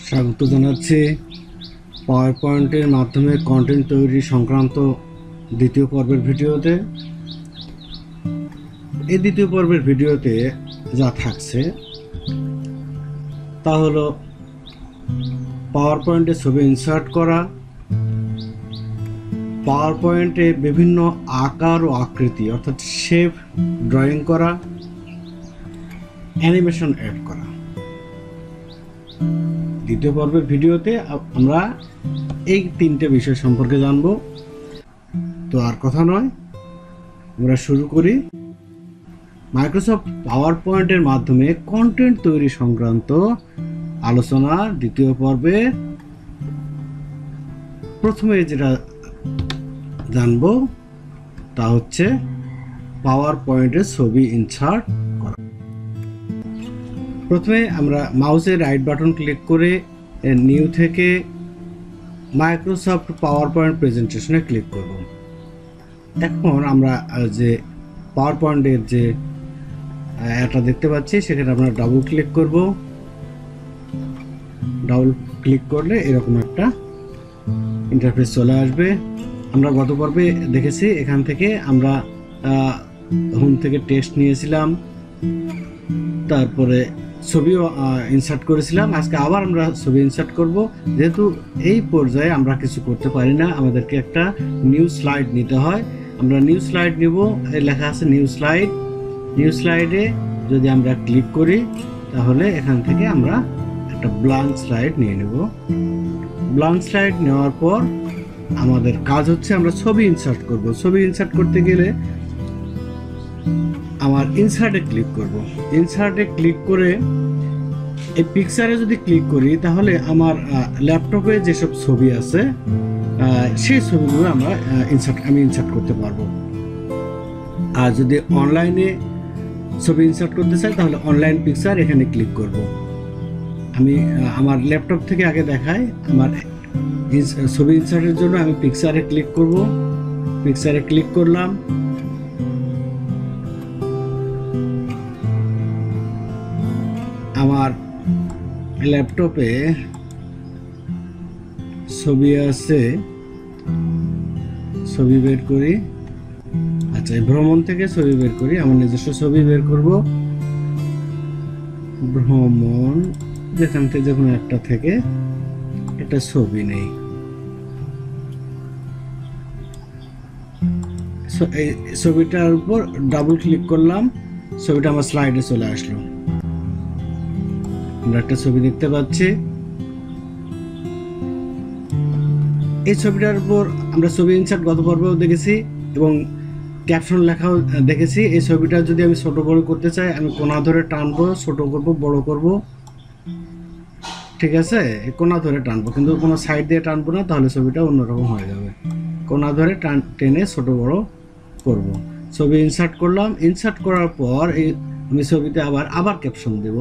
স্বাগত জানাচ্ছি পাওয়ার পয়েন্টের মাধ্যমে কন্টেন্ট তৈরি সংক্রান্ত দ্বিতীয় পর্বের ভিডিওতে। এই দ্বিতীয় পর্বের ভিডিওতে যা থাকছে তা হলো পাওয়ার পয়েন্টে ছবি ইনসার্ট করা, পাওয়ার পয়েন্টে বিভিন্ন আকার ও আকৃতি অর্থাৎ শেপ ড্রয়িং করা, অ্যানিমেশন অ্যাড করা। দ্বিতীয় পর্বের ভিডিওতে আমরা এই তিনটে বিষয় সম্পর্কে জানব। তো আর কথা নয়, আমরা শুরু করি। মাইক্রোসফট পাওয়ার পয়েন্টের মাধ্যমে কন্টেন্ট তৈরি সংক্রান্ত আলোচনা দ্বিতীয় পর্বে। প্রথমে যেটা জানব তা হচ্ছে পাওয়ার পয়েন্টে ছবি ইনসার্ট করা। প্রথমে আমরা মাউসের রাইট বাটন ক্লিক করে নিউ থেকে মাইক্রোসফট পাওয়ার পয়েন্ট প্রেজেন্টেশনে ক্লিক করব। এখন আমরা যে পাওয়ার পয়েন্টের যে এটা দেখতে পাচ্ছি সেখানে আমরা ডাবল ক্লিক করব। ডাবল ক্লিক করলে এরকম একটা ইন্টারফেস চলে আসবে। আমরা গত পর্বে দেখেছি এখান থেকে আমরা হোম থেকে টেক্সট নিয়েছিলাম, তারপরে ছবিও ইনসার্ট করেছিলাম। আজকে আবার আমরা ছবি ইনসার্ট করব। যেহেতু এই পর্যায়ে আমরা কিছু করতে পারি না, আমাদেরকে একটা নিউ স্লাইড নিতে হয়। আমরা নিউ স্লাইড নিব। লেখা আছে নিউ স্লাইড। নিউ স্লাইডে যদি আমরা ক্লিক করি তাহলে এখান থেকে আমরা একটা ব্ল্যাঙ্ক স্লাইড নিয়ে নেব। ব্ল্যাঙ্ক স্লাইড নেওয়ার পর আমাদের কাজ হচ্ছে আমরা ছবি ইনসার্ট করব। ছবি ইনসার্ট করতে গেলে আমার ইনসার্টে ক্লিক করব। ইনসার্টে ক্লিক করে এই পিকচারে যদি ক্লিক করি তাহলে আমার ল্যাপটপে যেসব ছবি আছে সেই ছবিগুলো আমি ইনসার্ট করতে পারবো। আর যদি অনলাইনে ছবি ইনসার্ট করতে চাই তাহলে অনলাইন পিকচার এখানে ক্লিক করব। আমি আমার ল্যাপটপ থেকে আগে দেখাই। আমার ছবি ইনসার্টের জন্য আমি পিকচারে ক্লিক করব। পিকচারে ক্লিক করলাম। আমার ল্যাপটপে ছবি আছে, ছবি বের করি। আচ্ছা, ভ্রমণ থেকে ছবি বের করি। আমার নিজস্ব ছবি বের করব। ভ্রমণ যেখান থেকে যে কোনো একটা থেকে একটা ছবি নেই। এই ছবিটার উপর ডাবল ক্লিক করলাম, ছবিটা আমার স্লাইডে চলে আসলো। আমরা একটা ছবি দেখতে পাচ্ছি। এই ছবিটার উপর আমরা ছবি ইনসার্ট গত পর্বেও দেখেছি এবং ক্যাপশন লেখাও দেখেছি। এই ছবিটা যদি আমি ছোট বড় করতে চাই, আমি কোণা ধরে টানবো, ছোট করব, বড় করব। ঠিক আছে, কোণা ধরে টানবো, কিন্তু কোনো সাইড দিয়ে টানবো না, তাহলে ছবিটা অন্যরকম হয়ে যাবে। কোণা ধরে টেনে ছোট বড় করব। ছবি ইনসার্ট করলাম। ইনসার্ট করার পর আমি ছবিতে আবার ক্যাপশন দেব।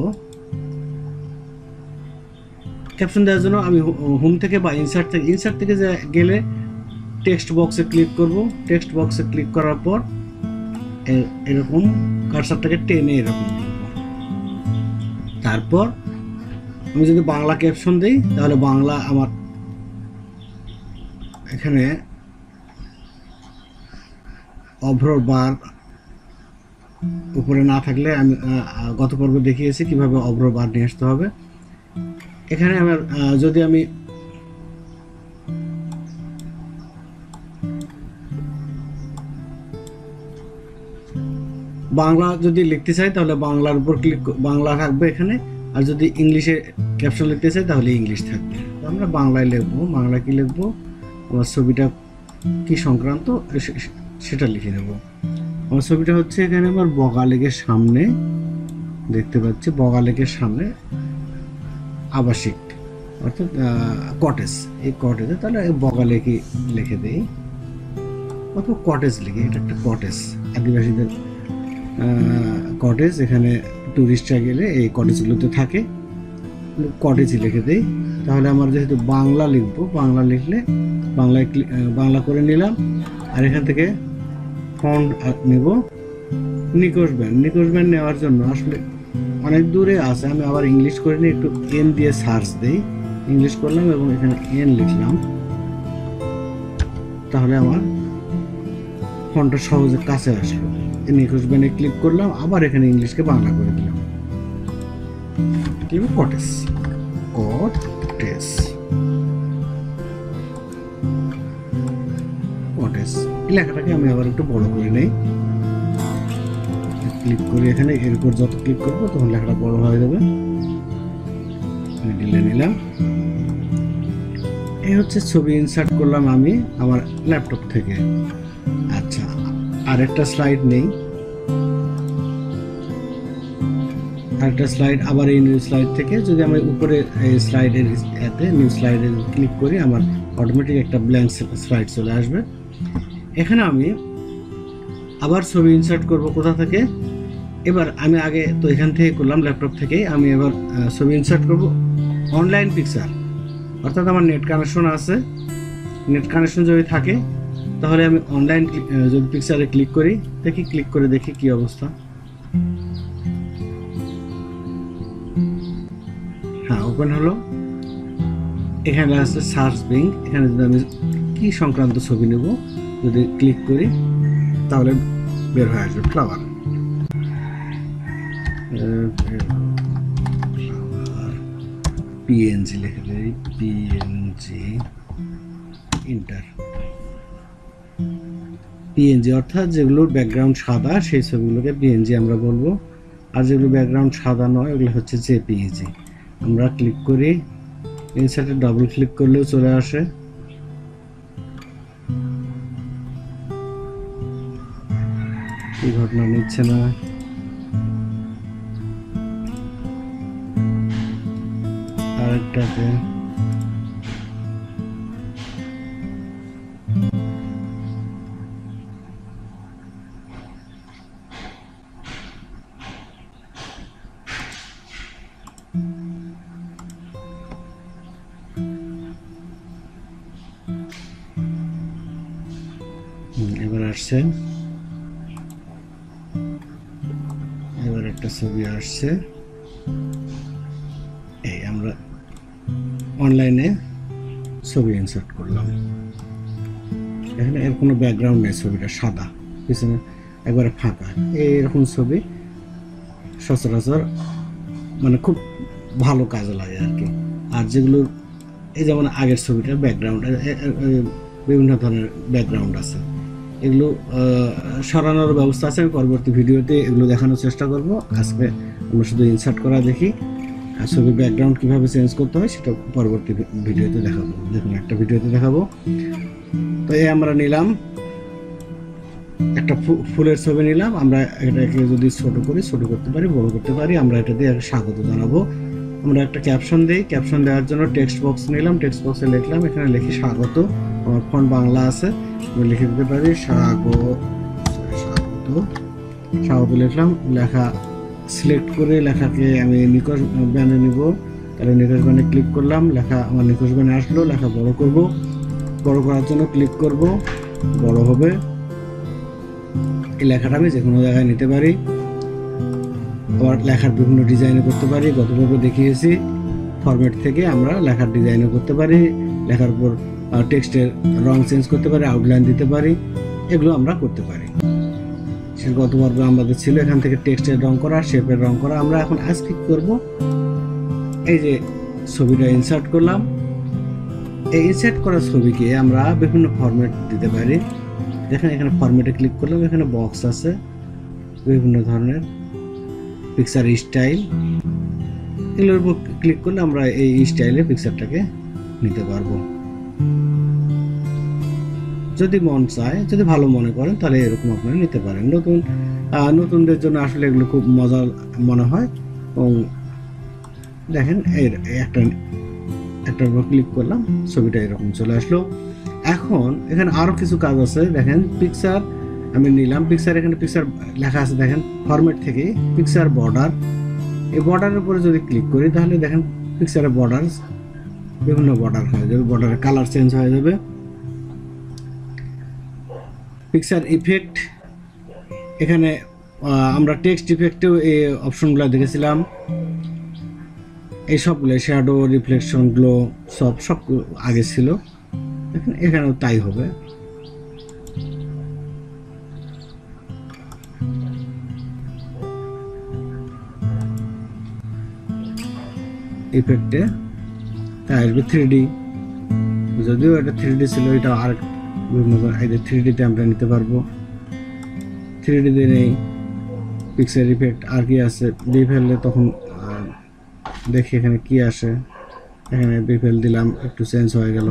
ক্যাপশন দেওয়ার জন্য আমি হোম থেকে বা ইনসার্ট থেকে গেলে টেক্সট বক্সে ক্লিক করব। টেক্সট বক্সে ক্লিক করার পর এরকম কার্সারটাকে টেনে এরকম করব। তারপর আমি যদি বাংলা ক্যাপশন দিই তাহলে বাংলা আমার এখানে অভ্রবার উপরে না থাকলে আমি গত পর্বে দেখিয়েছি কিভাবে অভ্রবার নিয়ে আসতে হবে। এখানে আমার যদি আমি বাংলা যদি লিখতে চাই তাহলে বাংলার উপর বাংলা থাকবে এখানে। আর যদি ইংলিশে ক্যাপশন লিখতে চাই তাহলে ইংলিশ থাকবে। আমরা বাংলায় লিখবো। বাংলা কি লিখবো, আমার ছবিটা কি সংক্রান্ত সেটা লিখে নেব। আমার ছবিটা হচ্ছে এখানে আমার বগা লেকের সামনে দেখতে পাচ্ছি। বগা লেকের সামনে আবাসিক অর্থাৎ কটেজ। এই কটেজে তাহলে বগা লেকে লিখে দেই অথবা কটেজ লিখে। এটা একটা কটেজ, আদিবাসীদের কটেজ। এখানে টুরিস্টরা গেলে এই কটেজগুলোতে থাকে। কটেজই লিখে দেই। তাহলে আমার যেহেতু বাংলা লিখবো, বাংলা লিখলে বাংলা করে নিলাম। আর এখান থেকে ফন্ট নেব নিকোশ ব্যান্ড। নিকোশ ব্যান্ড নেওয়ার জন্য আসলে অনেক দূরে আছে, আমি আবার ইংলিশ করে নিয়ে একটু এন দিয়ে সার্চ দিই, ইংলিশ করলাম এবং এখানে এন লিখলাম, তাহলে আমার ফন্টটা সহজে কাছে আসলো। নিখোঁজ ব্যানে ক্লিক করলাম, আবার এখানে ইংলিশকে বাংলা করে দিলাম, কটেস, কটেস, কটেস। লেখাটাকে আমি আবার একটু বড় করে নেই, ক্লিক করি এখানে, এর উপর যত ক্লিক করবো তখন লেখাটা বড় হয়ে যাবে। মিডিলে নিলাম। এই হচ্ছে ছবি ইনসার্ট করলাম আমি আমার ল্যাপটপ থেকে। আচ্ছা, আরেকটা স্লাইড নেই, আরেকটা স্লাইড, আবার এই নিউ স্লাইড থেকে যদি আমি উপরে এই স্লাইডের এতে নিউ স্লাইডে ক্লিক করি, আমার অটোমেটিক একটা ব্ল্যাঙ্ক স্লাইড চলে আসবে। এখানে আমি আবার ছবি ইনসার্ট করব কোথা থেকে, এবার আমি আগে তো এখান থেকে করলাম ল্যাপটপ থেকেই, আমি এবার ছবি ইনসার্ট করব অনলাইন পিকচার, অর্থাৎ আমার নেট কানেকশন আছে, নেট কানেকশন যদি থাকে তাহলে আমি অনলাইন যদি পিকচারে ক্লিক করি, দেখি ক্লিক করে দেখি কি অবস্থা। হ্যাঁ, ওপেন হলো। এখানে আছে সার্চ বিং, এখানে যদি আমি কি সংক্রান্ত ছবি নেব যদি ক্লিক করি তাহলে বের হয়ে আসবে ফ্লাওয়ার, পিএনজি লিখে দেই, পিএনজি, ইন্টার। পিএনজি অর্থাৎ যেগুলোর ব্যাকগ্রাউন্ড সাদা সেই ছবিগুলোকে পিএনজি আমরা বলবো, আর যেগুলো ব্যাকগ্রাউন্ড সাদা নয় ওগুলো হচ্ছে জেপিইজি। আমরা ক্লিক করি, ইনসার্টে ডাবল ক্লিক করলেও চলে আসে। কি ঘটনা, নিচ্ছে না, আরেকটাতে এবার আসছে, এবার একটা ছবি আসছে। এই আমরা অনলাইনে ছবি ইনসার্ট করলাম, এখানে এর কোনো ব্যাকগ্রাউন্ড নেই, ছবিটা সাদা, পিছনে একবারে ফাঁকা। এইরকম ছবি সচরাচর মানে খুব ভালো কাজে লাগে আর কি। আর যেগুলো এই যেমন আগের ছবিটার ব্যাকগ্রাউন্ড, বিভিন্ন ধরনের ব্যাকগ্রাউন্ড আছে, এগুলো সরানোর ব্যবস্থা আছে, আমি পরবর্তী ভিডিওতে এগুলো দেখানোর চেষ্টা করব। আজকে আমরা শুধু ইনসার্ট করা দেখি, আর ছবির ব্যাকগ্রাউন্ড কীভাবে চেঞ্জ করতে হয় সেটা পরবর্তী ভিডিওতে দেখাবো, দেখুন একটা ভিডিওতে দেখাবো। তো এই আমরা নিলাম একটা ফুলের ছবি নিলাম, আমরা এটাকে যদি ছোট করি ছোট করতে পারি, বড় করতে পারি, আমরা এটা দিয়ে স্বাগত জানাবো। আমরা একটা ক্যাপশন দিই, ক্যাপশন দেওয়ার জন্য টেক্সট বক্স নিলাম, টেক্সট বক্সে লিখলাম, এখানে লিখি স্বাগত, আমার ফন্ট বাংলা আছে, আমি লিখে দিতে পারি স্বাগত, স্বাগত লিখলাম। লেখা সিলেক্ট করে লেখাকে আমি নিখোঁজ ব্যানে নিব, তাহলে নিখোঁজ ব্যানে ক্লিক করলাম, লেখা আমার নিখোঁজ ব্যানে আসলো। লেখা বড় করব, বড় করার জন্য ক্লিক করব, বড় হবে। এই লেখাটা আমি যে কোনো জায়গায় নিতে পারি, আবার লেখার বিভিন্ন ডিজাইনও করতে পারি, গতভাবে দেখিয়েছি। ফরম্যাট থেকে আমরা লেখার ডিজাইনও করতে পারি, লেখার উপর টেক্সটের রং চেঞ্জ করতে পারি, আউটলাইন দিতে পারি, এগুলো আমরা করতে পারি। সে গত পর্বে আমাদের ছিল এখান থেকে টেক্সটের রং করা, শেপের রং করা। আমরা এখন আজ কি করব, এই যে ছবিটা ইনসার্ট করলাম, এই ইনসার্ট করা ছবিকে আমরা বিভিন্ন ফরম্যাট দিতে পারি। দেখেন এখানে ফরম্যাটে ক্লিক করলাম, এখানে বক্স আছে বিভিন্ন ধরনের, পিকচার স্টাইল, এগুলোর উপর ক্লিক করলে আমরা এই স্টাইলে পিকচারটাকে নিতে পারবো। যদি মন চায়, যদি ভালো মনে করেন তাহলে এরকম আপনারা নিতে পারেন। নতুনদের জন্য আসলে এগুলো খুব মজার মনে হয়। এবং দেখেন এর একটার উপর ক্লিক করলাম, ছবিটা এরকম চলে আসলো। এখন এখানে আরো কিছু কাজ আছে, দেখেন পিকচার আমি নিলাম, পিকচার এখানে পিকচার লেখা আছে, দেখেন ফরম্যাট থেকে পিকচার বর্ডার, এই বর্ডারের উপরে যদি ক্লিক করি তাহলে দেখেন পিকচারের বর্ডার, বিভিন্ন বর্ডার হয়ে যাবে, বর্ডারের কালার চেঞ্জ হয়ে যাবে। পিকচার ইফেক্ট, এখানে আমরা টেক্সট ইফেক্টেও এই অপশনগুলো দেখেছিলাম, এই সবগুলো শ্যাডো, রিফ্লেকশন, গ্লো সব আগে ছিল, এখানেও তাই হবে। ইফেক্টে তাই আসবে 3D, যদিও এটা 3D ছিল, এটা আর বিভিন্ন এই যে 3D-তে আমরা নিতে পারবো। 3D-তে নেই, পিক্সেল ইফেক্ট আর কি আছে, দিয়ে ফেললে তখন দেখি এখানে কি আসে। এখানে বিফেল দিলাম, একটু চেঞ্জ হয়ে গেল।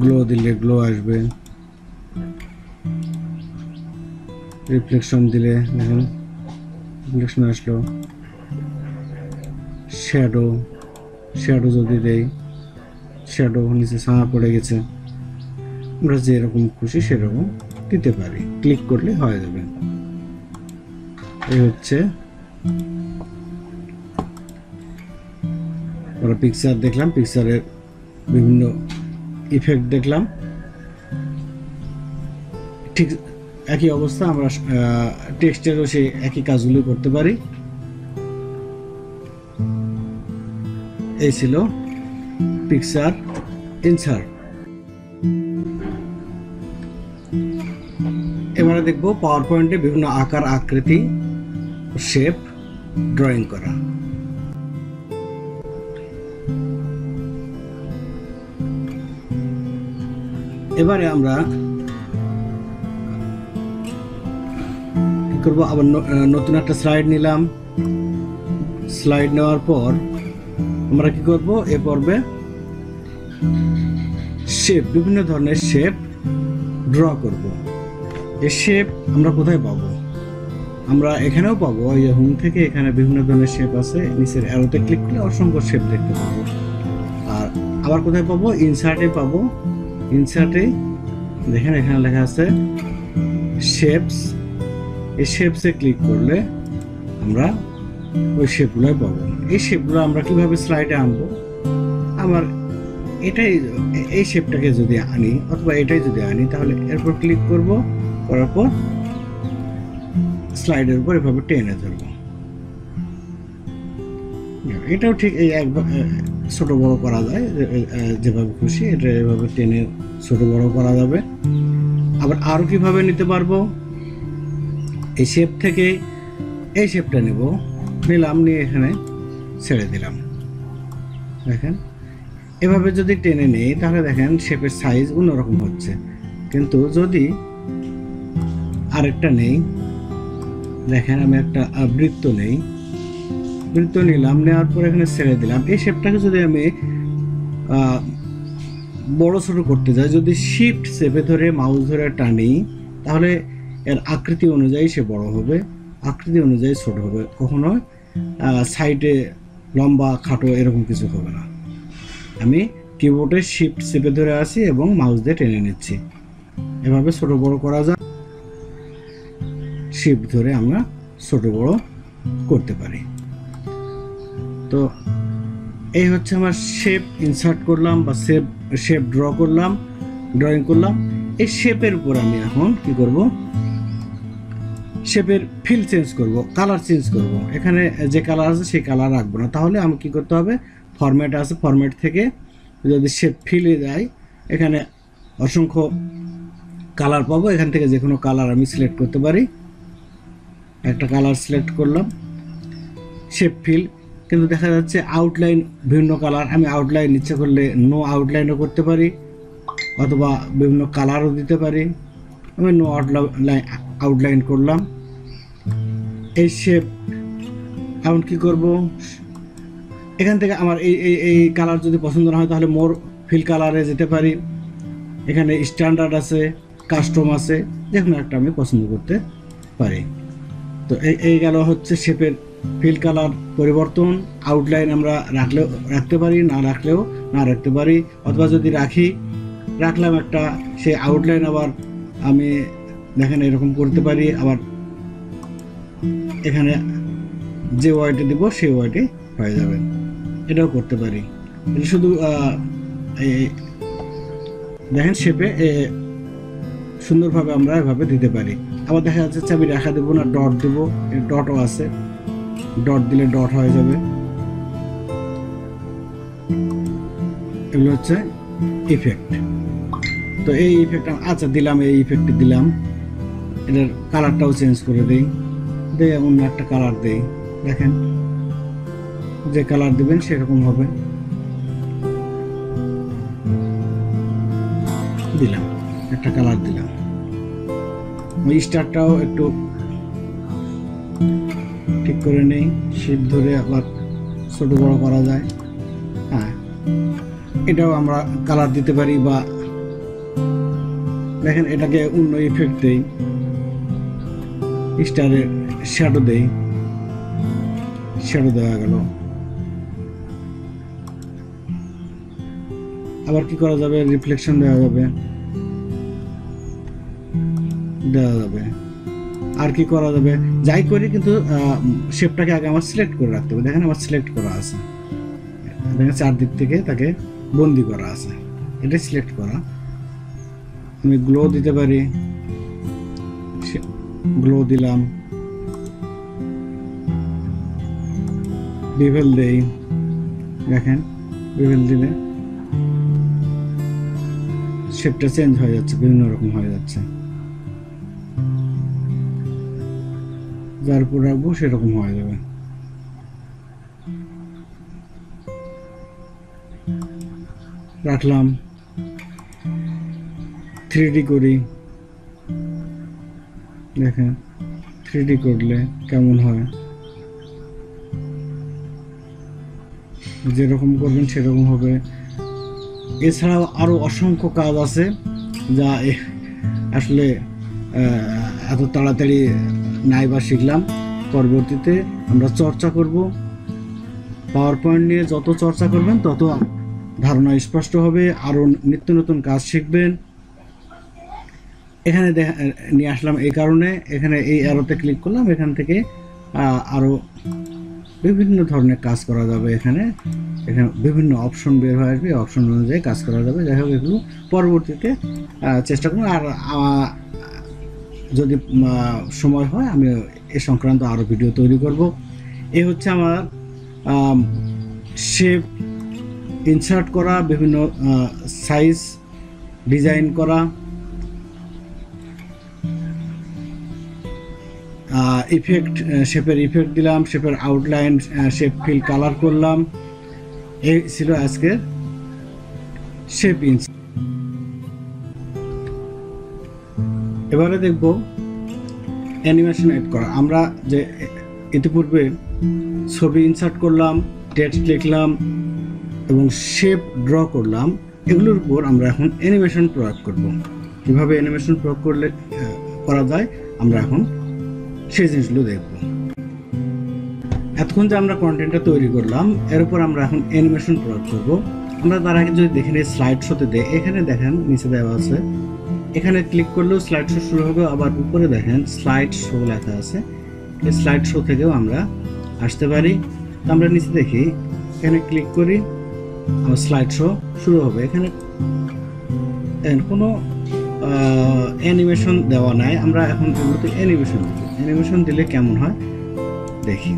গ্লো দিলে গ্লো আসবে, রিফ্লেকশন দিলে দেখুন রিফ্লেকশন আসলো। শ্যাডো, শ্যাডো যদি দেই, শ্যাডো নিচে ছায়া পড়ে গেছে। আমরা যেরকম খুশি সেরকম দিতে পারি, ক্লিক করলে হয়ে যাবে। এই হচ্ছে আমরা পিকচার দেখলাম, পিকচারের বিভিন্ন ইফেক্ট দেখলাম। ঠিক একই অবস্থা আমরা টেক্সটেরও সেই একই কাজগুলো করতে পারি। এই ছিল পিকচার ইনসার্ট। এবারে দেখব পাওয়ার পয়েন্টে বিভিন্ন আকার, আকৃতি, শেপ ড্রয়িং করা। এবারে আমরা কি করব, আবার নতুন একটা স্লাইড নিলাম। স্লাইড নেওয়ার পর আমরা কি করব, এ পর্বে শেপ, বিভিন্ন ধরনের শেপ ড্র করব। এই শেপ আমরা কোথায় পাবো? আমরা এখানেও পাবো, এই হোম থেকে এখানে বিভিন্ন ধরনের শেপ আছে, নিচের অ্যারোতে ক্লিক করলে অসংখ্য শেপ দেখতে পাবো। আর আবার কোথায় পাবো? ইনসার্টে পাবো। ইনসার্টে দেখেন এখানে লেখা আছে শেপস। এই শেপসে ক্লিক করলে আমরা ওই শেপগুলো পাবো। এই শেপগুলো আমরা কিভাবে স্লাইডে আনবো? আমার এটাই, এই শেপটাকে যদি আনি অথবা এটাই যদি আনি, তাহলে এরপর ক্লিক করব, করার পর স্লাইডের উপর এভাবে টেনে ধরবো। এটাও ঠিক এই একবার ছোট বড় করা যায়, যেভাবে খুশি এটা এভাবে টেনে ছোট বড় করা যাবে। আবার আরো কিভাবে নিতে পারবো? এই শেপ থেকে এই শেপটা নিলাম, নিয়ে এখানে ছেড়ে দিলাম। দেখেন এভাবে যদি টেনে নেই তাহলে দেখেন শেপের সাইজ অন্যরকম হচ্ছে। কিন্তু যদি আরেকটা নেই, দেখেন আমি একটা বৃত্ত নেই, বৃত্ত নিলাম, নেওয়ার পর এখানে ছেড়ে দিলাম। এই শেপটাকে যদি আমি বড় ছোট করতে যাই, যদি শিফট চেপে ধরে মাউস ধরে টানি, তাহলে এর আকৃতি অনুযায়ী সে বড় হবে, আকৃতি অনুযায়ী ছোট হবে। কখনো সাইডে লম্বা খাটো এরকম কিছু হবে না। আমি কিবোর্ডে শিফট চেপে ধরে আছি এবং মাউস দিয়ে টেনে নিচ্ছি। এভাবে ছোট বড় করা যায়, শিফট ধরে আমরা ছোট বড় করতে পারি। তো এই হচ্ছে আমার শেপ ইনসার্ট করলাম বা শেপ ড্র করলাম, ড্রয়িং করলাম। এই শেপের উপর আমি এখন কি করব, শেপের ফিল চেঞ্জ করব, কালার চেঞ্জ করব। এখানে যে কালার আছে সেই কালার রাখবো না। তাহলে আমি কি করতে হবে, ফরম্যাট আছে, ফরম্যাট থেকে যদি শেপ ফিলে যায়, এখানে অসংখ্য কালার পাবো। এখান থেকে যে কোনো কালার আমি সিলেক্ট করতে পারি। একটা কালার সিলেক্ট করলাম, শেপ ফিল। কিন্তু দেখা যাচ্ছে আউটলাইন বিভিন্ন কালার। আমি আউটলাইন ইচ্ছে করলে নো আউটলাইনও করতে পারি, অথবা বিভিন্ন কালারও দিতে পারি। আমি নো আউটলাইন করলাম। এই শেপ এখন কি করব, এখান থেকে আমার এই কালার যদি পছন্দ না হয় তাহলে মোর ফিল কালারে যেতে পারি। এখানে স্ট্যান্ডার্ড আছে, কাস্টম আছে, যে কোনো একটা আমি পছন্দ করতে পারি। তো এই গেল হচ্ছে শেপের ফিল কালার পরিবর্তন। আউটলাইন আমরা রাখতে পারি, না রাখলেও না রাখতে পারি, অথবা যদি রাখলাম একটা, সেই আউটলাইন আবার আমি দেখেন এরকম করতে পারি। আবার এখানে যে ওয়াইটে দিব সেই ওয়াইটে হয়ে যাবে, এটাও করতে পারি। এটা শুধু দেখেন শেপে সুন্দরভাবে আমরা এভাবে দিতে পারি। আবার দেখা যাচ্ছে আমি রেখা দেবো না, ডট দেবো, ডটও আছে, ডট দিলে ডট হয়ে যাবে। এগুলো হচ্ছে ইফেক্ট। তো এই ইফেক্ট আচ্ছা দিলাম, এই ইফেক্টটি দিলাম, এটার কালারটাও চেঞ্জ করে দিই, দিয়ে অন্য একটা কালার দেই। দেখেন যে কালার দিবেন সেরকম হবে। দিলাম একটা কালার দিলাম, ওই স্টারটাও একটু ঠিক করে নেই, শিপ ধরে আবার ছোট বড় করা যায়। হ্যাঁ, এটাও আমরা কালার দিতে পারি, বা দেখেন এটাকে অন্য ইফেক্ট দেই, স্টারের শ্যাডো দেই, শ্যাডো দেওয়া গেল। আবার কি করা যাবে, রিফ্লেকশন দেওয়া যাবে, আর কি করা যাবে, যাই করি কিন্তু শেপটাকে আগে আমার সিলেক্ট করে রাখতে হবে। দেখেন আমার সিলেক্ট করা আছে, দেখেন চারদিক থেকে তাকে বন্দি করা আছে, এটা সিলেক্ট করা। আমি গ্লো দিতে পারি, গ্লো দিলাম, বিভেল দেই, দেখেন বিভেল দিলে শেপটা চেঞ্জ হয়ে যাচ্ছে, বিভিন্ন রকম হয়ে যাচ্ছে, যার উপর রাখবো সেরকম হয়ে যাবে। রাখলাম, 3D করি, দেখেন 3D করলে কেমন হয়, যেরকম করবেন সেরকম হবে। এছাড়াও আরো অসংখ্য কাজ আছে যা আসলে এত তাড়াতাড়ি নাই বা শিখলাম, পরবর্তীতে আমরা চর্চা করব। পাওয়ার পয়েন্ট নিয়ে যত চর্চা করবেন তত ধারণা স্পষ্ট হবে, আরও নিত্য নতুন কাজ শিখবেন। এখানে নিয়ে আসলাম এই কারণে, এখানে এই অ্যারোতে ক্লিক করলাম, এখান থেকে আরও বিভিন্ন ধরনের কাজ করা যাবে। এখানে বিভিন্ন অপশন বের হয়ে আসবে, অপশন অনুযায়ী কাজ করা যাবে। যাই হোক, এগুলো পরবর্তীতে চেষ্টা করুন। আর যদি সময় হয় আমি এ সংক্রান্ত আরও ভিডিও তৈরি করব। এ হচ্ছে আমার শেপ ইনসার্ট করা, বিভিন্ন সাইজ ডিজাইন করা, ইফেক্ট, শেপের ইফেক্ট দিলাম, শেপের আউটলাইন, শেপ ফিল কালার করলাম। এই ছিল আজকের শেপ ইনসার্ট। এবারে দেখব অ্যানিমেশন এড করা। আমরা যে ইতিপূর্বে ছবি ইনসার্ট করলাম, টেক্সট লিখলাম এবং শেপ ড্র করলাম, এগুলোর উপর আমরা এখন অ্যানিমেশন প্রয়োগ করব। কিভাবে অ্যানিমেশন প্রয়োগ করলে করা যায় আমরা এখন সেই জিনিসগুলো দেখব। এতক্ষণ যে আমরা কন্টেন্টটা তৈরি করলাম, এর উপর আমরা এখন অ্যানিমেশন প্রয়োগ করব। আমরা তার আগে যদি দেখেন এই স্লাইড শোতে দেয়, এখানে দেখেন নিচে দেওয়া আছে, এখানে ক্লিক করলেও স্লাইড শো শুরু হবে। আবার উপরে দেখেন স্লাইড শো লেখা আছে, এই স্লাইড শো থেকেও আমরা আসতে পারি। আমরা নিচে দেখি, এখানে ক্লিক করি, আমার স্লাইড শো শুরু হবে। এখানে কোনো অ্যানিমেশন দেওয়া নাই, আমরা এখন এগুলোতে অ্যানিমেশন দেব। অ্যানিমেশন দিলে কেমন হয় দেখি।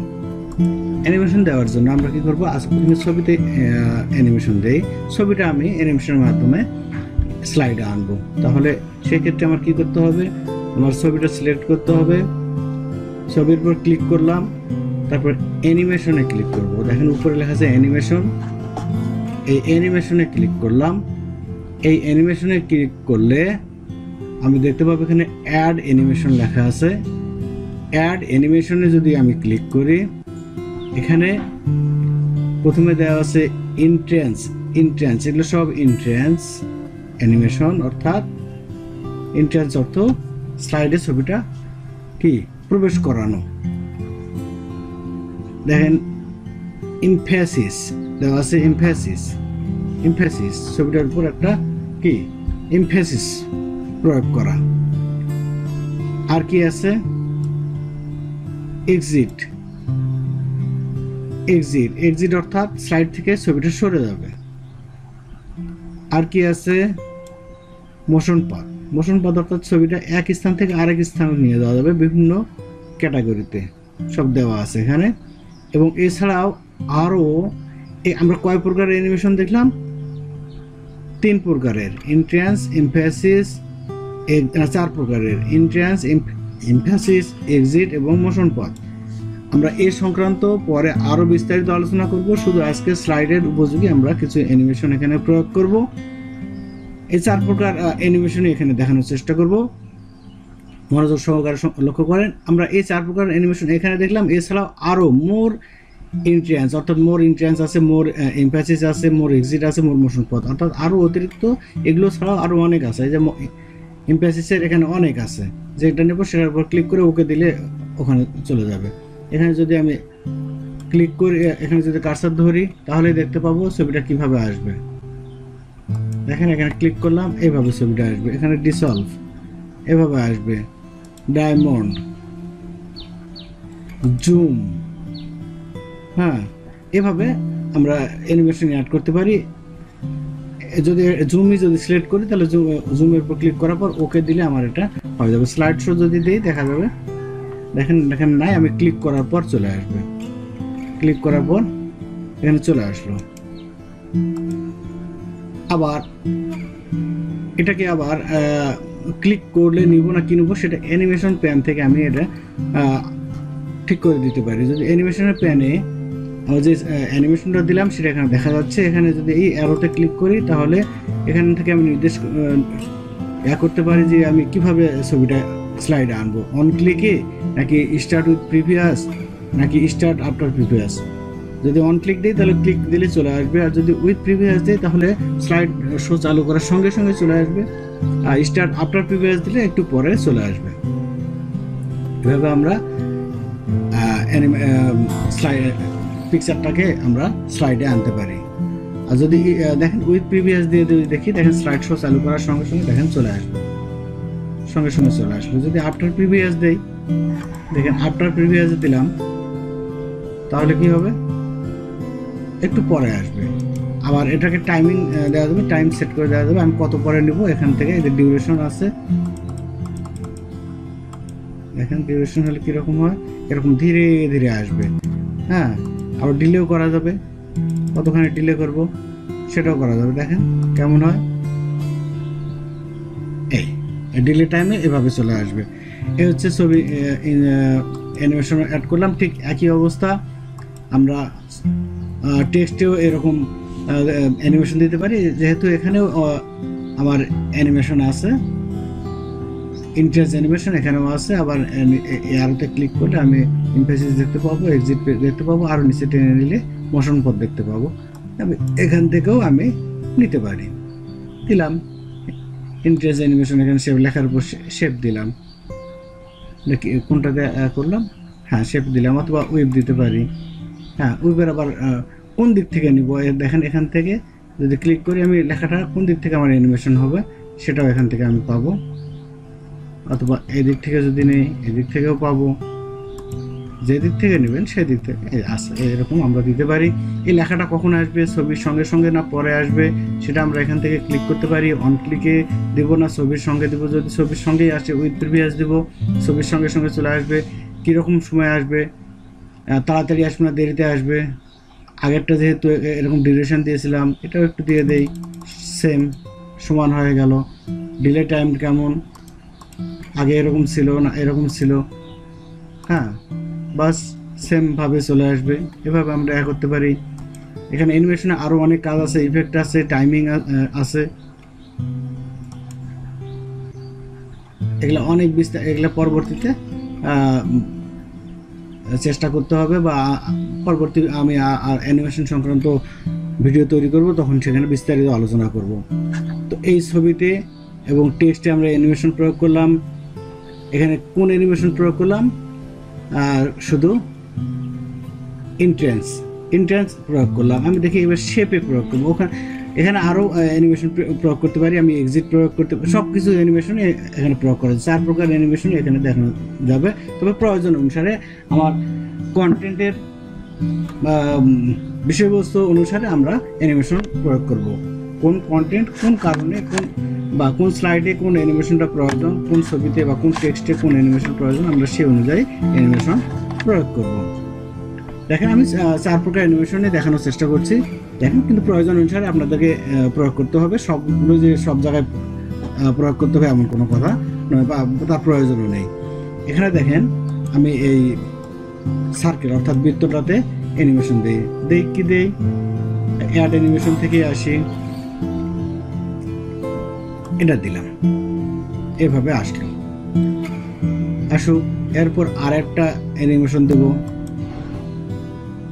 অ্যানিমেশন দেওয়ার জন্য আমরা কি করবো, আজকে ছবিতে অ্যানিমেশন দেই, ছবিটা আমি অ্যানিমেশনের মাধ্যমে স্লাইডে আনবো। তাহলে সেক্ষেত্রে আমার কি করতে হবে, আমার ছবিটা সিলেক্ট করতে হবে, ছবির উপর ক্লিক করলাম, তারপর অ্যানিমেশনে ক্লিক করব। দেখেন উপরে লেখা আছে অ্যানিমেশন, এই অ্যানিমেশনে ক্লিক করলাম। এই অ্যানিমেশনে ক্লিক করলে আমি দেখতে পাবো এখানে অ্যাড অ্যানিমেশন লেখা আছে। অ্যাড অ্যানিমেশনে যদি আমি ক্লিক করি, এখানে প্রথমে দেওয়া আছে ইন্ট্রেন্স, এগুলো সব ইন্ট্রেন্স অ্যানিমেশন, অর্থাৎ ইন্ট্রেন্স অর্থ স্লাইডে ছবিটা কি প্রবেশ করানো। দেখেন ইমফেসিস দেওয়া আছে, ইমফেসিস ছবিটার উপর একটা কি ইমফেসিস প্রয়োগ করা। আর কি আছে, এক্সিট অর্থাৎ স্লাইড থেকে ছবিটা সরে যাবে। আর কি আছে, মোশন পাথ, মোশন পাথ অর্থাৎ ছবিটা এক স্থান থেকে আরেক স্থানে নিয়ে যাওয়া যাবে, বিভিন্ন ক্যাটাগরিতে সব দেওয়া আছে এখানে। এবং এছাড়াও আরও আমরা কয় প্রকারের অ্যানিমেশন দেখলাম? 3 প্রকারের, এন্ট্রান্স, এমফ্যাসিস, 4 প্রকারের, এন্ট্রান্স, এমফ্যাসিস, এক্সিট এবং মোশন পাথ। আমরা এ সংক্রান্ত পরে আরও বিস্তারিত আলোচনা করব। শুধু আজকে স্লাইডের উপযোগী আমরা কিছু অ্যানিমেশন এখানে প্রয়োগ করব। এই 4 প্রকার অ্যানিমেশনই এখানে দেখানোর চেষ্টা করব। মনোযোগ সহকারে লক্ষ্য করেন। আমরা এই 4 প্রকার অ্যানিমেশন এখানে দেখলাম। এছাড়াও আরও মোর এন্ট্রান্স অর্থাৎ মোর এন্ট্রান্স আছে, মোর এমফ্যাসিস আছে, মোর এক্সিট আছে, মোর মোশন পাথ অর্থাৎ আরও অতিরিক্ত এগুলো ছাড়াও আরও অনেক আছে। এই যে এমফ্যাসিসের এখানে অনেক আছে, যেটা নেব সেটার উপর ক্লিক করে ওকে দিলে ওখানে চলে যাবে। এখানে যদি আমি ক্লিক করি, এখানে যদি কার্সার ধরি তাহলে দেখতে পাবো ছবিটা কিভাবে আসবে। দেখেন এখানে ক্লিক করলাম, এইভাবে ছবিটা আসবে। এখানে ডিসলভ এভাবে আসবে, ডায়মন্ড, জুম, হ্যাঁ, এভাবে আমরা অ্যানিমেশন অ্যাড করতে পারি। যদি জুমই যদি সিলেক্ট করি তাহলে জুমের উপর ক্লিক করার পর ওকে দিলে আমার এটা হয়ে যাবে। স্লাইড শো যদি দিই দেখা যাবে, দেখেন নাই, আমি ক্লিক করার পর চলে আসবে। ক্লিক করার পর এখানে চলে আসলো। আবার এটাকে আবার ক্লিক করলে নিব না কি নিব সেটা অ্যানিমেশন প্যান থেকে আমি এটা ঠিক করে দিতে পারি। যদি অ্যানিমেশনের প্যানে যে অ্যানিমেশনটা দিলাম সেটা এখানে দেখা যাচ্ছে। এখানে যদি এই অ্যারোতে ক্লিক করি তাহলে এখান থেকে আমি নির্দেশ করতে পারি যে আমি কিভাবে ছবিটা স্লাইডে আনবো, অন ক্লিকে নাকি স্টার্ট উইথ প্রিভিয়াস নাকি স্টার্ট আফটার প্রিভিয়াস। যদি অন ক্লিক দিই তাহলে ক্লিক দিলে চলে আসবে, আর যদি উইথ প্রিভিয়াস দিই তাহলে স্লাইড শো চালু করার সঙ্গে সঙ্গে চলে আসবে, আর স্টার্ট আফটার প্রিভিয়াস দিলে একটু পরে চলে আসবে। এভাবে আমরা পিকচারটাকে আমরা স্লাইডে আনতে পারি। আর যদি দেখেন উইথ প্রিভিয়াস দিয়ে যদি দেখি, দেখেন স্লাইড শো চালু করার সঙ্গে সঙ্গে দেখেন চলে আসবে, সঙ্গে সঙ্গে চলে আসবে। যদি আফটার প্রিভিয়াস দেই, দেখেন আফটার প্রিভিয়াস দিলাম তাহলে কি হবে, একটু পরে আসবে। আবার এটাকে টাইমিং দেওয়া যাবে, টাইম সেট করে দেওয়া যাবে, আমি কত পরে নিব এখান থেকে। এদের ডিউরেশন আছে, দেখেন ডিউরেশন হলে কিরকম হয়, এরকম ধীরে ধীরে আসবে। হ্যাঁ, আবার ডিলেও করা যাবে, কতখানি ডিলে করব সেটাও করা যাবে। দেখেন কেমন হয়, এই ডিলে টাইমে এভাবে চলে আসবে। এই হচ্ছে ছবি অ্যানিমেশন অ্যাড করলাম। ঠিক একই অবস্থা আমরা টেক্সটেও এরকম অ্যানিমেশন দিতে পারি। যেহেতু এখানেও আমার অ্যানিমেশন আছে, ইন্টারেস্ট অ্যানিমেশন এখানেও আছে। আবার এয়ারোতে ক্লিক করলে আমি এমফ্যাসিস দেখতে পাবো, এক্সিট দেখতে পাবো, আরও নিচে টেনে নিলে মোশন পথ দেখতে পাবো। আমি এখান থেকেও আমি নিতে পারি। দিলাম ইন্টারেস্ট অ্যানিমেশন, এখানে শেপ লেখার উপর শেপ দিলাম, দেখি কোনটাতে করলাম, হ্যাঁ শেপ দিলাম, অথবা ওয়েব দিতে পারি। হ্যাঁ, ওয়েবের আবার কোন দিক থেকে নিব, দেখেন এখান থেকে যদি ক্লিক করি আমি লেখাটা কোন দিক থেকে আমার অ্যানিমেশন হবে সেটাও এখান থেকে আমি পাবো, অথবা এদিক থেকে যদি নেই এদিক থেকেও পাবো। যে দিক থেকে নেবেন সেদিক থেকে আসে, এরকম আমরা দিতে পারি। এই লেখাটা কখন আসবে, ছবির সঙ্গে সঙ্গে না পরে আসবে সেটা আমরা এখান থেকে ক্লিক করতে পারি। অন ক্লিকে দেব না ছবির সঙ্গে দেব, যদি ছবির সঙ্গেই আসে উইথ প্রিভিয়াস দেব, ছবির সঙ্গে সঙ্গে চলে আসবে। কীরকম সময় আসবে, তাড়াতাড়ি আসবে না দেরিতে আসবে। আগেরটা যেহেতু এরকম ডিউরেশন দিয়েছিলাম, এটাও একটু দিয়ে দেই, সেম সমান হয়ে গেল। ডিলে টাইম কেমন, আগে এরকম ছিল না এরকম ছিল, হ্যাঁ বাস সেমভাবে চলে আসবে। এভাবে আমরা করতে পারি। এখানে অ্যানিমেশনে আরও অনেক কাজ আছে, ইফেক্ট আছে, টাইমিং আছে, এগুলো অনেক বিস্তার, এগুলো পরবর্তীতে চেষ্টা করতে হবে, বা পরবর্তী আমি অ্যানিমেশন সংক্রান্ত ভিডিও তৈরি করব, তখন সেখানে বিস্তারিত আলোচনা করব। তো এই ছবিতে এবং টেক্সটে আমরা অ্যানিমেশন প্রয়োগ করলাম। এখানে কোন অ্যানিমেশন প্রয়োগ করলাম, শুধু ইন্ট্রান্স প্রয়োগ করলাম। আমি দেখি এবার শেপে প্রয়োগ করবো, এখানে আরও অ্যানিমেশন প্রয়োগ করতে পারি, আমি এক্সিট প্রয়োগ করতে পারি, সব কিছু অ্যানিমেশন এখানে প্রয়োগ করা যায়। 4 প্রকার অ্যানিমেশন এখানে দেখানো যাবে, তবে প্রয়োজন অনুসারে আমার কন্টেন্টের বিষয়বস্তু অনুসারে আমরা অ্যানিমেশন প্রয়োগ করব। কোন কন্টেন্ট কোন কারণে কোন বা কোন স্লাইডে কোন অ্যানিমেশনটা প্রয়োজন, কোন ছবিতে বা কোন টেক্সটে কোন অ্যানিমেশন প্রয়োজন, আমরা সেই অনুযায়ী অ্যানিমেশন প্রয়োগ করব। দেখেন আমি 4 প্রকার অ্যানিমেশনে দেখানোর চেষ্টা করছি। দেখেন কিন্তু প্রয়োজন অনুসারে আপনাদেরকে প্রয়োগ করতে হবে। সবগুলো যে সব জায়গায় প্রয়োগ করতে হবে এমন কোনো কথা নয়, বা তার প্রয়োজনও নেই। এখানে দেখেন আমি এই সার্কেল অর্থাৎ বৃত্তটাতে অ্যানিমেশন দেই অ্যাড অ্যানিমেশন থেকে আসি, এটা দিলাম, এভাবে আসুক। এরপর আর একটা অ্যানিমেশন দেব,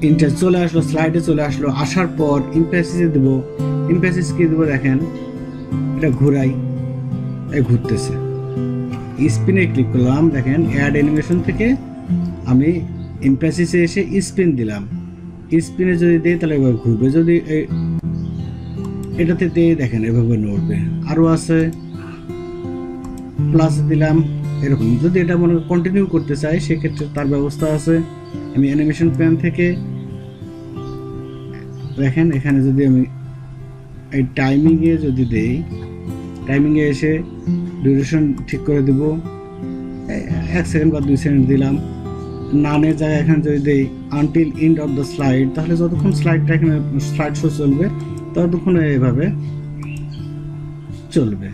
ইন্টার চলে আসলো, স্লাইডে চলে আসলো। আসার পর ইমপ্যাসিসে দেব। ইমপ্যাসিস কি দেবো দেখেন, এটা ঘুরাই, ঘুরতেছে। স্পিনে ক্লিক করলাম, দেখেন অ্যাড অ্যানিমেশন থেকে আমি ইমপ্যাসিসে এসে স্পিন দিলাম। স্পিনে যদি দেই তাহলে এভাবে ঘুরবে, যদি এটাতে দিয়ে দেখেন এভাবে নড়বে। আরও আছে, প্লাস দিলাম, এরকম। যদি এটা মনে কন্টিনিউ করতে চাই সেক্ষেত্রে তার ব্যবস্থা আছে। আমি অ্যানিমেশন প্যান থেকে দেখেন এখানে যদি আমি এই টাইমিংয়ে যদি দেই, টাইমিংয়ে এসে ডিউরেশন ঠিক করে দেব, 1 সেকেন্ড বা 2 সেকেন্ড দিলাম। নানের জায়গায় এখানে যদি দেই until end of the slide, তাহলে যতক্ষণ স্লাইডটা এখানে স্লাইড শো চলবে ততক্ষণ এভাবে চলবে,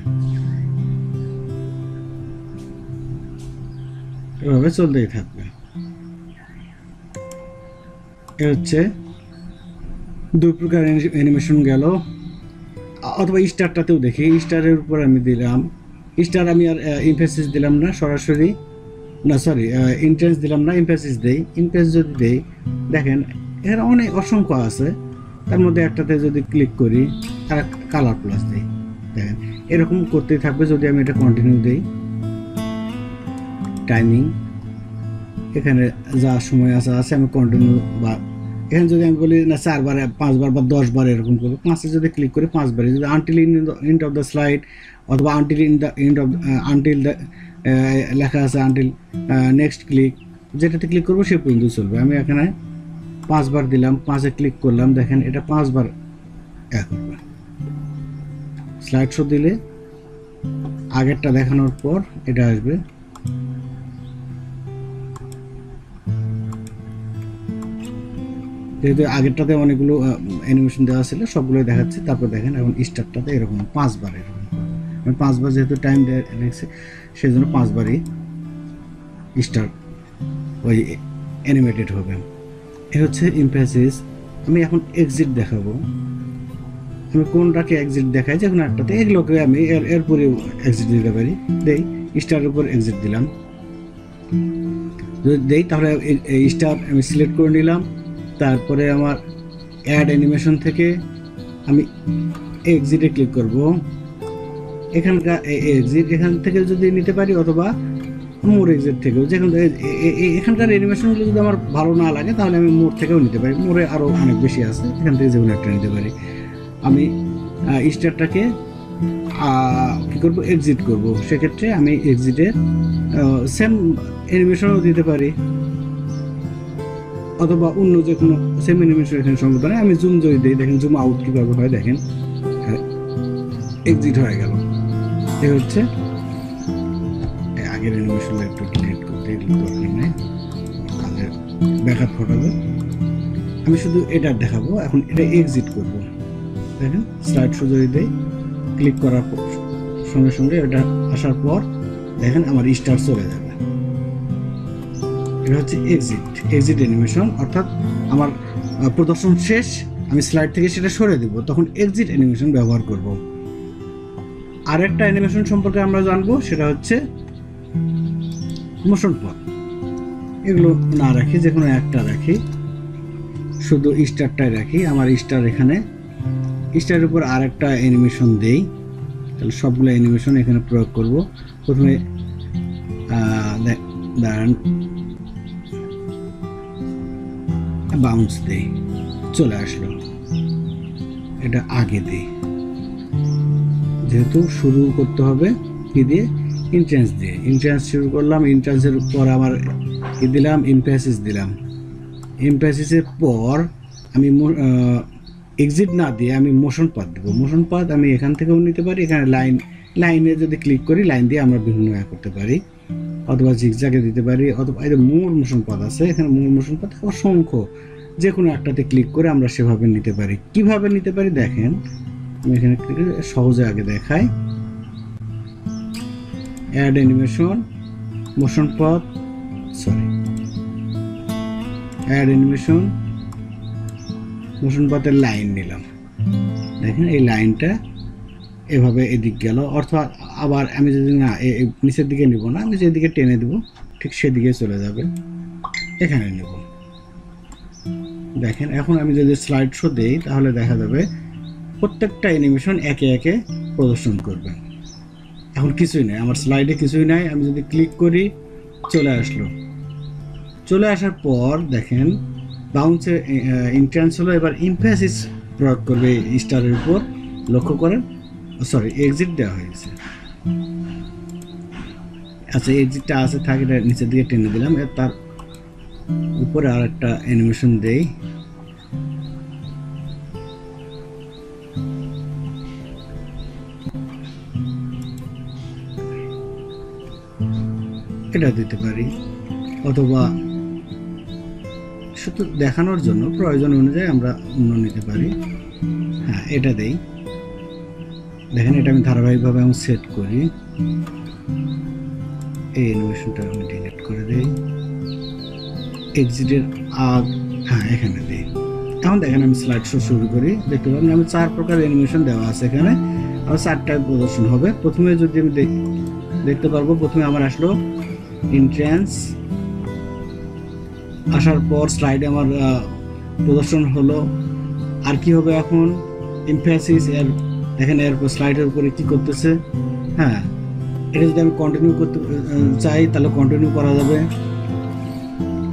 এভাবে চলতেই থাকবে। এ হচ্ছে 2 প্রকার অ্যানিমেশন গেল। অথবা স্টারটাতেও দেখি, স্টারের উপর আমি দিলাম স্টার, আমি আর ইমফেসিস দিলাম না, সরাসরি ইন্টেন্স দিলাম না, ইমফেসিস দেই। ইমফেসিস যদি দেই দেখেন এখানে অনেক অসংখ্য আছে, তার মধ্যে একটাতে যদি ক্লিক করি আর কালার প্লাস দিই, দেখেন এরকম করতেই থাকবে। যদি আমি এটা কন্টিনিউ দিই, টাইমিং এখানে যা সময় আছে আমি কন্টিনিউ, বা এখানে যদি আমি বলি না 4 বার 5 বার বা 10 বার এরকম করবো, 5-এ যদি ক্লিক করি 5 বারে, যদি until end of the slide অথবা আনটিল আনটিল লেখা আছে আনটিল নেক্সট ক্লিক, যেটাতে ক্লিক করবো সে পর্যন্ত চলবে। আমি এখানে 5 বার দিলাম, 5-এ ক্লিক করলাম, দেখেন এটা 5 বার করবে। স্লাইড শো দিলে আগেরটা দেখানোর পর এটা আসবে। যেহেতু আগেরটাতে অনেকগুলো অ্যানিমেশন দেওয়া ছিল সবগুলোই দেখাচ্ছে। তারপর দেখেন এখন স্টারটাতে এরকম 5 বার, এরকম আমি 5 বার যেহেতু টাইম দেখছি সেই জন্য 5 বারই স্টার ওই অ্যানিমেটেড হবে। এ হচ্ছে ইমপ্যাসিস। আমি এখন এক্সিট দেখাবো। আমি কোনটাকে এক্সিট দেখাই, যে কোনো একটাতে, এগুলোকে আমি এরপরে এক্সিট দিতে পারি। দেই স্টারের উপর এক্সিট দিলাম, যদি দেই তাহলে এই স্টার আমি সিলেক্ট করে নিলাম। তারপরে আমার অ্যাড অ্যানিমেশন থেকে আমি এক্সিটে ক্লিক করব। এখানকার এক্সিট এখান থেকে যদি নিতে পারি, অথবা মোর এক্সিট থেকেও, যেখান এখানকার অ্যানিমেশনগুলো যদি আমার ভালো না লাগে তাহলে আমি মোর থেকেও নিতে পারি। মোরে আরও অনেক বেশি আছে, এখান থেকে যেগুলো একটা নিতে পারি। আমি স্টারটাকে কী করবো, এক্সিট করব। সেক্ষেত্রে আমি এক্সিটের সেম অ্যানিমেশনও দিতে পারি, অথবা অন্য যে কোনো সেম অ্যানিমেশন এখানে সংযোগ। আমি জুম যদি দিই, দেখেন জুম আউট কীভাবে হয়, দেখেন এক্সিট হয়ে গেল। এ হচ্ছে আগের অ্যানিমেশনটা একটু ডিলিট করতে, আগের ব্যাকআপ ফটোতে আমি শুধু এটা দেখাবো। এখন এটা এক্সিট করব। দেখেন স্লাইড শো যদি দেই, ক্লিক করার সঙ্গে সঙ্গে এটা আসার পর দেখেন আমার স্টার চলে যাবে। এটা হচ্ছে এক্সিট অ্যানিমেশন, অর্থাৎ আমার প্রদর্শন শেষ, আমি স্লাইড থেকে সেটা সরে দেব, তখন এক্সিট অ্যানিমেশন ব্যবহার করব। আরেকটা অ্যানিমেশন সম্পর্কে আমরা জানবো, সেটা হচ্ছে মোশন পথ। এগুলো না রাখি, যে কোনো একটা রাখি, শুধু স্টারটাই রাখি। আমার স্টার এখানে, স্টারের উপর আরেকটা অ্যানিমেশন দেই, তাহলে সবগুলো অ্যানিমেশন এখানে প্রয়োগ করব। প্রথমে দাঁড়ান, বাউন্স দেই, চলে আসলো। এটা আগে দেই, যেহেতু শুরু করতে হবে কি দিয়ে, ইন্ট্রান্স দিয়ে। ইন্ট্রান্স শুরু করলাম, ইন্ট্রান্সের পর আবার কি দিলাম, ইমপ্যাসিস দিলাম। ইমপ্যাসিসের পর আমি এক্সিট না দিয়ে আমি মোশন পাথ দেবো। মোশন পাথ আমি এখান থেকেও নিতে পারি, এখানে লাইনে যদি ক্লিক করি লাইন দিয়ে আমরা বিভিন্ন করতে পারি, অথবা জিগজ্যাগে দিতে পারি, অথবা এই যে মূল মোশন পথ আছে, এখানে মূল মোশন পথ অসংখ্য, যে কোনো একটাতে ক্লিক করে আমরা সেভাবে নিতে পারি। কিভাবে নিতে পারি দেখেন, আমি এখানে সহজে আগে দেখাই। অ্যাড অ্যানিমেশন, মোশন পথ, অ্যাড অ্যানিমেশন, মোশন পথের লাইন নিলাম। দেখেন এই লাইনটা এভাবে এদিক গেল, অর্থাৎ আবার আমি যদি না নিচের দিকে নিব না, আমি যেদিকে টেনে দেবো ঠিক সেদিকে চলে যাবে, এখানে নেব। দেখেন এখন আমি যদি স্লাইড শো দেই তাহলে দেখা যাবে প্রত্যেকটা অ্যানিমেশন একে একে প্রদর্শন করবে। এখন কিছুই নেই, আমার স্লাইডে কিছুই নাই, আমি যদি ক্লিক করি চলে আসলো। চলে আসার পর দেখেন বাউন্সে ইন্ট্রান্স হলো, এবার ইমফ্যাসিস প্রয়োগ করবে স্টারের উপর, লক্ষ্য করেন, সরি এক্সিট দেওয়া হয়েছে। আচ্ছা এক্সিটটা আছে থাকে, এটা নিচের দিকে টেনে দিলাম, তার উপরে আর একটা অ্যানিমেশন দেই। এটা দিতে পারি, অথবা শুধু দেখানোর জন্য প্রয়োজন অনুযায়ী আমরা অন্য নিতে পারি। হ্যাঁ এটা দেই, দেখেন এটা আমি ধারাবাহিকভাবে আমি সেট করি। এই অ্যানিমেশনটা আমি ডিলিট করে দিই, এক্সিটের হ্যাঁ এখানে দিই। এখন দেখেন আমি স্লাইড শো শুরু করি, দেখতে পাবেন আমি 4 প্রকার অ্যানিমেশন দেওয়া আছে এখানে, আর 4টায় প্রদর্শন হবে। প্রথমে যদি আমি দেখতে পারবো, প্রথমে আমার আসলো ইন্ট্রান্স, আসার পর স্লাইডে আমার প্রদর্শন হলো। আর কি হবে এখন, এমফ্যাসিস, এর দেখেন এরপর স্লাইডের উপরে কি করতেছে। হ্যাঁ এটা যদি আমি কন্টিনিউ করতে চাই তাহলে কন্টিনিউ করা যাবে।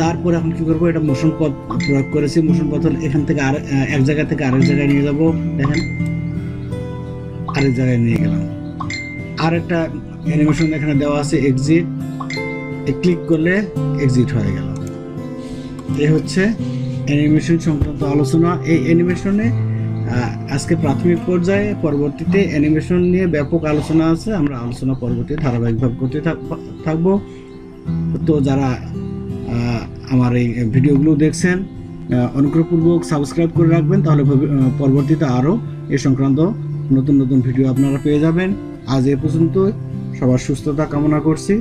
তারপরে এখন কি করবো, এটা মোশন পথ প্রয়োগ করেছি, মোশন পথ এখান থেকে আর এক জায়গা থেকে আরেক জায়গায় নিয়ে যাব। দেখেন আরেক জায়গায় নিয়ে গেলাম। আর একটা অ্যানিমেশন এখানে দেওয়া আছে এক্সিট, ক্লিক করলে এক্সিট হয়ে গেল। এই হচ্ছে অ্যানিমেশন সংক্রান্ত আলোচনা। এই অ্যানিমেশনে আজকে প্রাথমিক পর্যায়ে, পরবর্তীতে অ্যানিমেশন নিয়ে ব্যাপক আলোচনা আছে, আমরা আলোচনা পরবর্তীতে ধারাবাহিকভাবে করতে থাকবো। তো যারা আমার এই ভিডিওগুলো দেখছেন অনুগ্রহপূর্বক সাবস্ক্রাইব করে রাখবেন, তাহলে পরবর্তীতে আরও এ সংক্রান্ত নতুন নতুন ভিডিও আপনারা পেয়ে যাবেন। আজ এ পর্যন্ত, সবার সুস্থতা কামনা করছি।